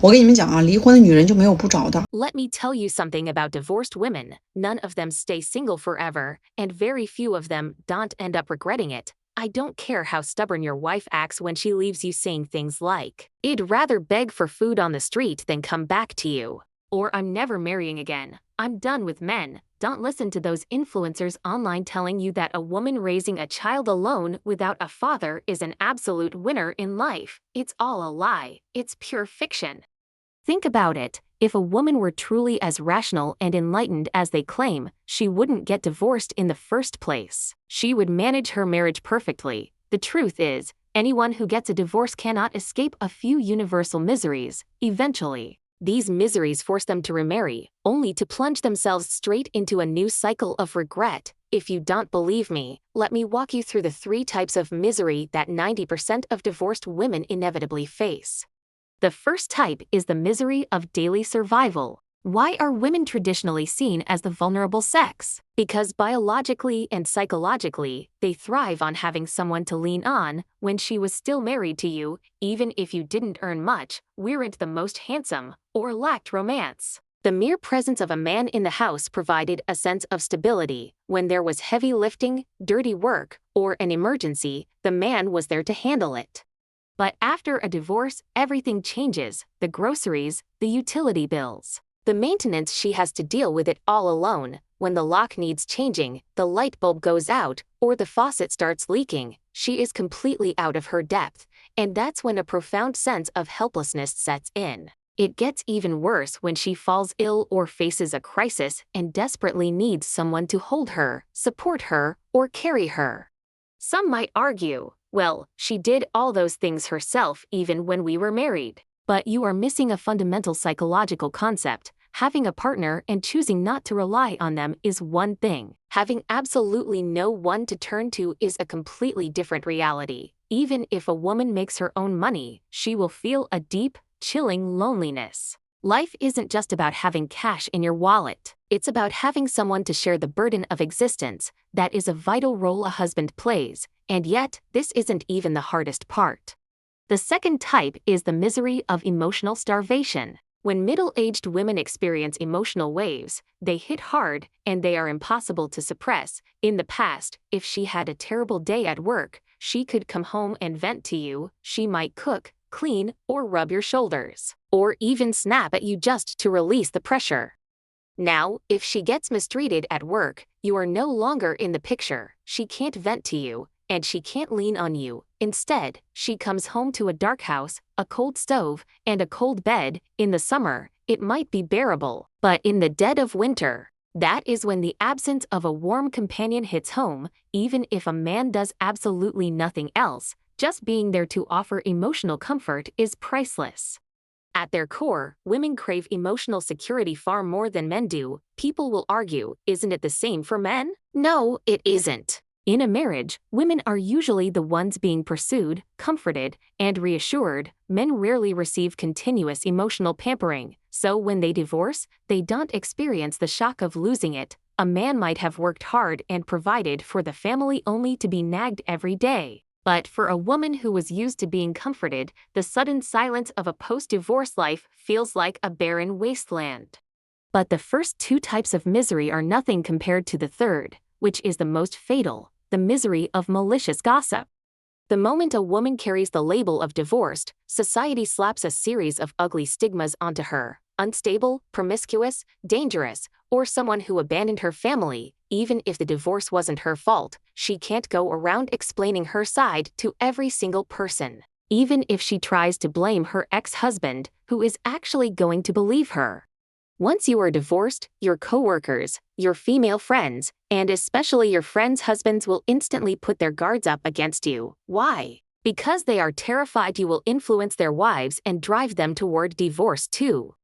我跟你们讲啊，离婚的女人就没有不找的。Let me tell you something about divorced women. None of them stay single forever, and very few of them don't end up regretting it. I don't care how stubborn your wife acts when she leaves you saying things like, "I'd rather beg for food on the street than come back to you." Or "I'm never marrying again. I'm done with men." Don't listen to those influencers online telling you that a woman raising a child alone without a father is an absolute winner in life. It's all a lie. It's pure fiction. Think about it. If a woman were truly as rational and enlightened as they claim, she wouldn't get divorced in the first place. She would manage her marriage perfectly. The truth is, anyone who gets a divorce cannot escape a few universal miseries, eventually. These miseries force them to remarry, only to plunge themselves straight into a new cycle of regret. If you don't believe me, let me walk you through the 3 types of misery that 90% of divorced women inevitably face. The first type is the misery of daily survival. Why are women traditionally seen as the vulnerable sex? Because biologically and psychologically, they thrive on having someone to lean on. When she was still married to you, even if you didn't earn much, weren't the most handsome, or lacked romance. The mere presence of a man in the house provided a sense of stability. When there was heavy lifting, dirty work, or an emergency, the man was there to handle it. But after a divorce, everything changes: the groceries, the utility bills, the maintenance. She has to deal with it all alone. When the lock needs changing, the light bulb goes out, or the faucet starts leaking, she is completely out of her depth, and that's when a profound sense of helplessness sets in. It gets even worse when she falls ill or faces a crisis and desperately needs someone to hold her, support her, or carry her. Some might argue, well, she did all those things herself even when we were married. But you are missing a fundamental psychological concept. Having a partner and choosing not to rely on them is one thing. Having absolutely no one to turn to is a completely different reality. Even if a woman makes her own money, she will feel a deep, chilling loneliness. Life isn't just about having cash in your wallet. It's about having someone to share the burden of existence. That is a vital role a husband plays, and yet, this isn't even the hardest part. The second type is the misery of emotional starvation. When middle-aged women experience emotional waves, they hit hard, and they are impossible to suppress. In the past, if she had a terrible day at work, she could come home and vent to you. She might cook, clean, or rub your shoulders, or even snap at you just to release the pressure. Now, if she gets mistreated at work, you are no longer in the picture. She can't vent to you, and she can't lean on you. Instead, she comes home to a dark house, a cold stove, and a cold bed. In the summer, it might be bearable, but in the dead of winter, that is when the absence of a warm companion hits home. Even if a man does absolutely nothing else, just being there to offer emotional comfort is priceless. At their core, women crave emotional security far more than men do. People will argue, isn't it the same for men? No, it isn't. In a marriage, women are usually the ones being pursued, comforted, and reassured. Men rarely receive continuous emotional pampering, so when they divorce, they don't experience the shock of losing it. A man might have worked hard and provided for the family only to be nagged every day. But for a woman who was used to being comforted, the sudden silence of a post-divorce life feels like a barren wasteland. But the first 2 types of misery are nothing compared to the third, which is the most fatal: the misery of malicious gossip. The moment a woman carries the label of divorced, society slaps a series of ugly stigmas onto her: unstable, promiscuous, dangerous, or someone who abandoned her family. Even if the divorce wasn't her fault, she can't go around explaining her side to every single person. Even if she tries to blame her ex-husband, who is actually going to believe her? Once you are divorced, your coworkers, your female friends, and especially your friends' husbands will instantly put their guards up against you. Why? Because they are terrified you will influence their wives and drive them toward divorce too.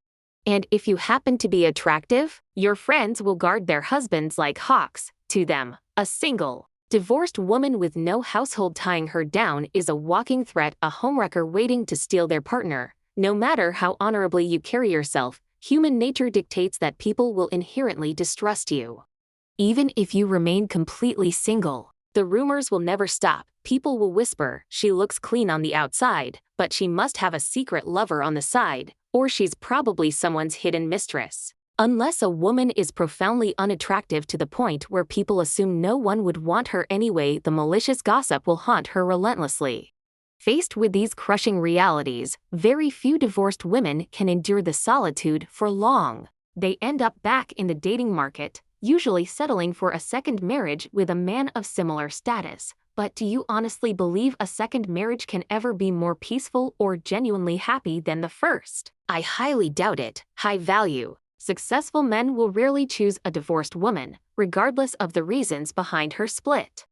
And if you happen to be attractive, your friends will guard their husbands like hawks. To them, a single, divorced woman with no household tying her down is a walking threat, a homewrecker waiting to steal their partner. No matter how honorably you carry yourself, human nature dictates that people will inherently distrust you. Even if you remain completely single, the rumors will never stop. People will whisper, "She looks clean on the outside, but she must have a secret lover on the side." or she's probably someone's hidden mistress. Unless a woman is profoundly unattractive to the point where people assume no one would want her anyway, the malicious gossip will haunt her relentlessly. Faced with these crushing realities, very few divorced women can endure the solitude for long. They end up back in the dating market, usually settling for a second marriage with a man of similar status. But do you honestly believe a second marriage can ever be more peaceful or genuinely happy than the first? I highly doubt it. High value. Successful men will rarely choose a divorced woman, regardless of the reasons behind her split.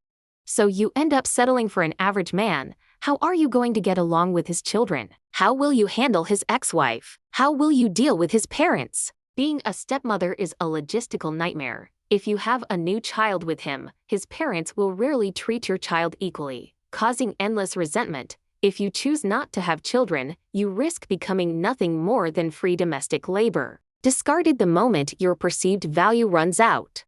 So you end up settling for an average man. How are you going to get along with his children? How will you handle his ex-wife? How will you deal with his parents? Being a stepmother is a logistical nightmare. If you have a new child with him, his parents will rarely treat your child equally, causing endless resentment. If you choose not to have children, you risk becoming nothing more than free domestic labor, discarded the moment your perceived value runs out.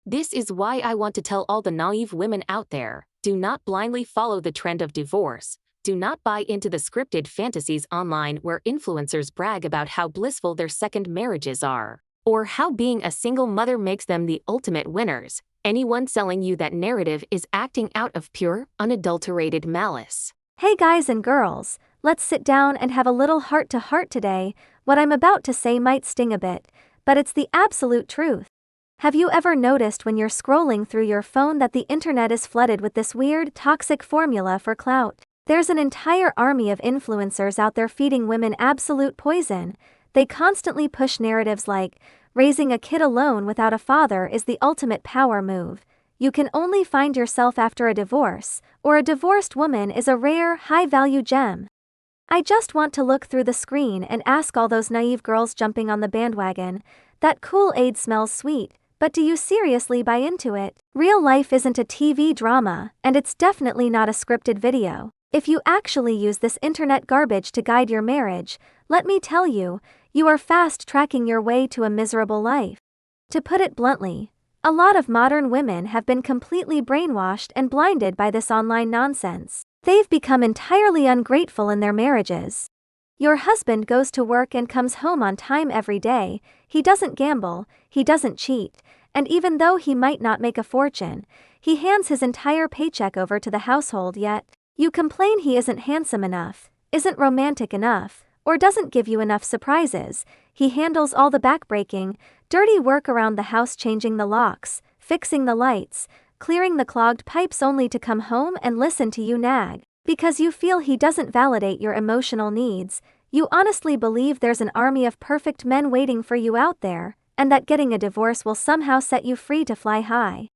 This is why I want to tell all the naive women out there, do not blindly follow the trend of divorce. Do not buy into the scripted fantasies online where influencers brag about how blissful their second marriages are, or how being a single mother makes them the ultimate winners. Anyone selling you that narrative is acting out of pure, unadulterated malice. Hey guys and girls, let's sit down and have a little heart-to-heart today. What I'm about to say might sting a bit, but it's the absolute truth. Have you ever noticed when you're scrolling through your phone that the internet is flooded with this weird, toxic formula for clout? There's an entire army of influencers out there feeding women absolute poison. They constantly push narratives like, raising a kid alone without a father is the ultimate power move. You can only find yourself after a divorce, or a divorced woman is a rare, high-value gem. I just want to look through the screen and ask all those naive girls jumping on the bandwagon, that Kool-Aid smells sweet, but do you seriously buy into it? Real life isn't a TV drama, and it's definitely not a scripted video. If you actually use this internet garbage to guide your marriage, let me tell you, you are fast-tracking your way to a miserable life. To put it bluntly, a lot of modern women have been completely brainwashed and blinded by this online nonsense. They've become entirely ungrateful in their marriages. Your husband goes to work and comes home on time every day, he doesn't gamble, he doesn't cheat, and even though he might not make a fortune, he hands his entire paycheck over to the household. Yet you complain he isn't handsome enough, isn't romantic enough, or doesn't give you enough surprises. He handles all the backbreaking, dirty work around the house, changing the locks, fixing the lights, clearing the clogged pipes, only to come home and listen to you nag. Because you feel he doesn't validate your emotional needs, you honestly believe there's an army of perfect men waiting for you out there, and that getting a divorce will somehow set you free to fly high.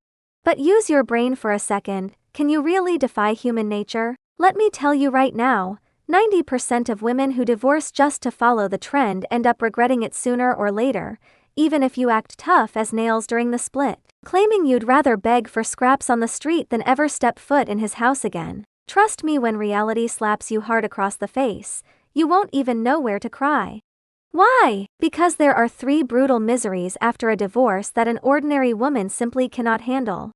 But use your brain for a second. Can you really defy human nature? Let me tell you right now, 90% of women who divorce just to follow the trend end up regretting it sooner or later, even if you act tough as nails during the split, claiming you'd rather beg for scraps on the street than ever step foot in his house again. Trust me, when reality slaps you hard across the face, you won't even know where to cry. Why? Because there are 3 brutal miseries after a divorce that an ordinary woman simply cannot handle.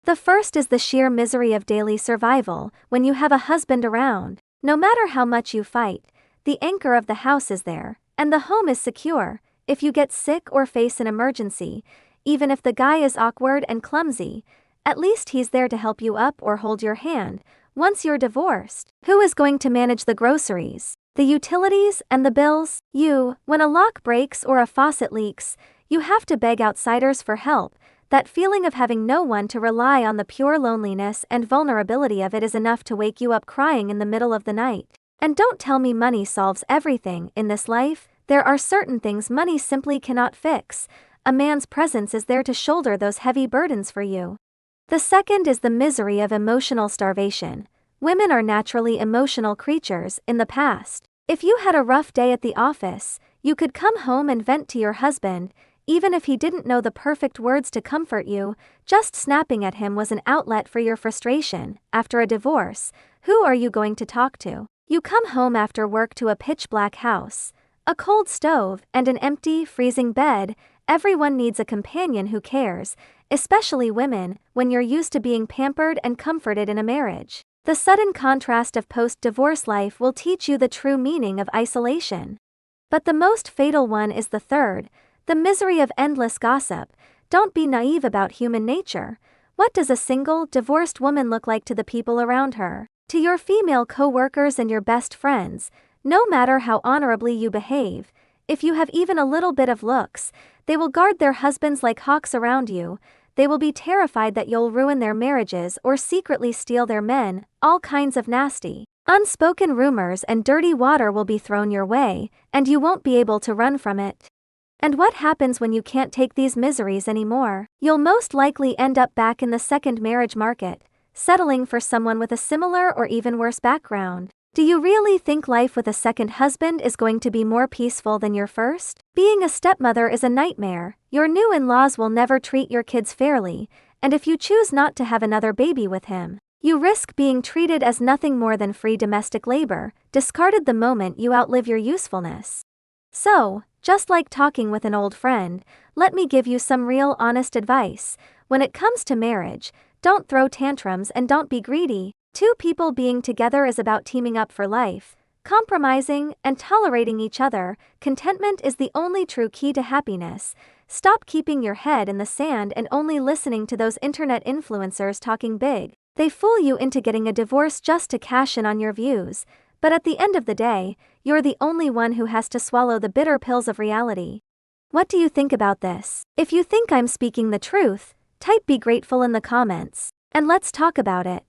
The first is the sheer misery of daily survival. When you have a husband around, no matter how much you fight, the anchor of the house is there, and the home is secure. If you get sick or face an emergency, even if the guy is awkward and clumsy, at least he's there to help you up or hold your hand. Once you're divorced, who is going to manage the groceries, the utilities, and the bills? You. When a lock breaks or a faucet leaks, you have to beg outsiders for help. That feeling of having no one to rely on, the pure loneliness and vulnerability of it, is enough to wake you up crying in the middle of the night. And don't tell me money solves everything in this life. There are certain things money simply cannot fix. A man's presence is there to shoulder those heavy burdens for you. The second is the misery of emotional starvation. Women are naturally emotional creatures. In the past, if you had a rough day at the office, you could come home and vent to your husband, even if he didn't know the perfect words to comfort you. Just snapping at him was an outlet for your frustration. After a divorce, who are you going to talk to? You come home after work to a pitch-black house, a cold stove, and an empty, freezing bed. Everyone needs a companion who cares, especially women, when you're used to being pampered and comforted in a marriage. The sudden contrast of post-divorce life will teach you the true meaning of isolation. But the most fatal one is the third, the misery of endless gossip. Don't be naive about human nature. What does a single, divorced woman look like to the people around her? To your female co-workers and your best friends, no matter how honorably you behave, if you have even a little bit of looks, they will guard their husbands like hawks around you. They will be terrified that you'll ruin their marriages or secretly steal their men. All kinds of nasty, unspoken rumors and dirty water will be thrown your way, and you won't be able to run from it. And what happens when you can't take these miseries anymore? You'll most likely end up back in the second marriage market, settling for someone with a similar or even worse background. Do you really think life with a second husband is going to be more peaceful than your first? Being a stepmother is a nightmare. Your new in-laws will never treat your kids fairly, and if you choose not to have another baby with him, you risk being treated as nothing more than free domestic labor, discarded the moment you outlive your usefulness. So, just like talking with an old friend, let me give you some real honest advice. When it comes to marriage, don't throw tantrums and don't be greedy. Two people being together is about teaming up for life, compromising, and tolerating each other. Contentment is the only true key to happiness. Stop keeping your head in the sand and only listening to those internet influencers talking big. They fool you into getting a divorce just to cash in on your views, but at the end of the day, you're the only one who has to swallow the bitter pills of reality. What do you think about this? If you think I'm speaking the truth, type "be grateful" in the comments, and let's talk about it.